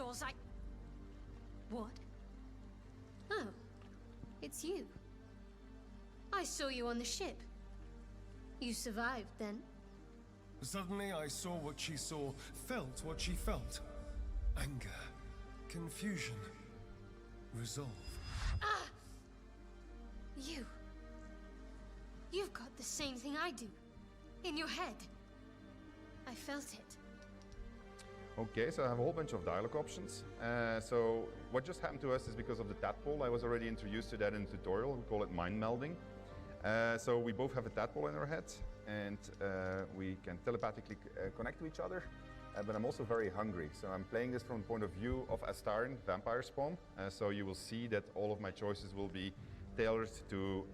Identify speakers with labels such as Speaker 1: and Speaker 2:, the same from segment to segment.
Speaker 1: outdoors, What? Oh, it's you. I saw you on the ship. You survived, then?
Speaker 2: Suddenly I saw what she saw, felt what she felt. Anger, confusion, resolve.
Speaker 1: Ah! You. You've got the same thing I do. In your head. I felt it.
Speaker 3: Okay, so I have a whole bunch of dialogue options. So what just happened to us is because of the tadpole. I was already introduced to that in the tutorial. We call it mind melding. So we both have a tadpole in our head, and we can telepathically connect to each other. But I'm also very hungry. So I'm playing this from the point of view of Astarion, vampire spawn. So you will see that all of my choices will be tailored to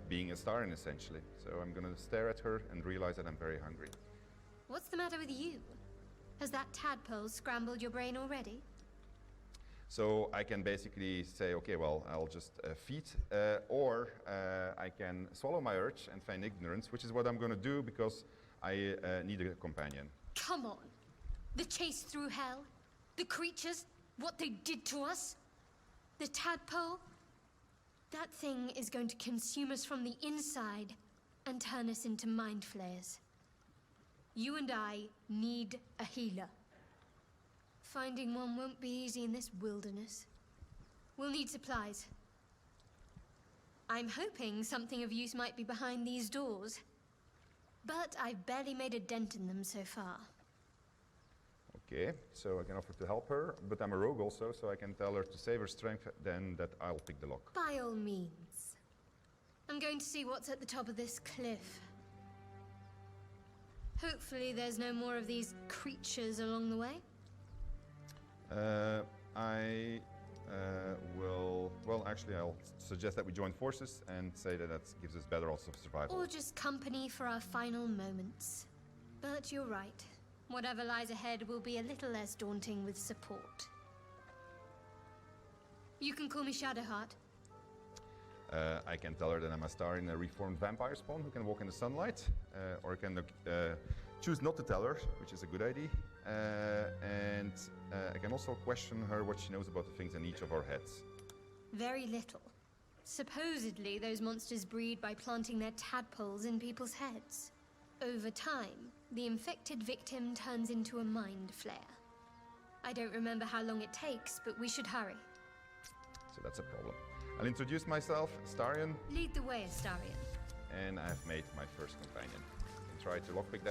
Speaker 3: being Astarion, essentially. So I'm going to stare at her and realize that I'm very hungry.
Speaker 1: What's the matter with you? Has that tadpole scrambled your brain already?
Speaker 3: So I can basically say, okay, well, I'll just feed, or I can swallow my urge and feign ignorance, which is what I'm going to do because I need a companion.
Speaker 1: Come on. The chase through hell, the creatures, what they did to us, the tadpole. That thing is going to consume us from the inside and turn us into mind flayers. You and I need a healer. Finding one won't be easy in this wilderness. We'll need supplies. I'm hoping something of use might be behind these doors, but I've barely made a dent in them so far.
Speaker 3: Okay, so I can offer to help her, but I'm a rogue also, so I can tell her to save her strength, then that I'll pick the lock.
Speaker 1: By all means. I'm going to see what's at the top of this cliff. Hopefully there's no more of these creatures along the way.
Speaker 3: I will... Well, actually, I'll suggest that we join forces and say that that gives us better odds of survival.
Speaker 1: Or just company for our final moments. But you're right. Whatever lies ahead will be a little less daunting with support. You can call me Shadowheart.
Speaker 3: I can tell her that I'm Astarion, a reformed vampire spawn who can walk in the sunlight, or I can choose not to tell her, which is a good idea. And I can also question her what she knows about the things in each of our heads.
Speaker 1: Very little. Supposedly, those monsters breed by planting their tadpoles in people's heads. Over time, the infected victim turns into a mind flayer. I don't remember how long it takes, but we should hurry.
Speaker 3: So that's a problem. I'll introduce myself, Astarion.
Speaker 1: Lead the way, Astarion.
Speaker 3: And I've made my first companion. I can try to lockpick that.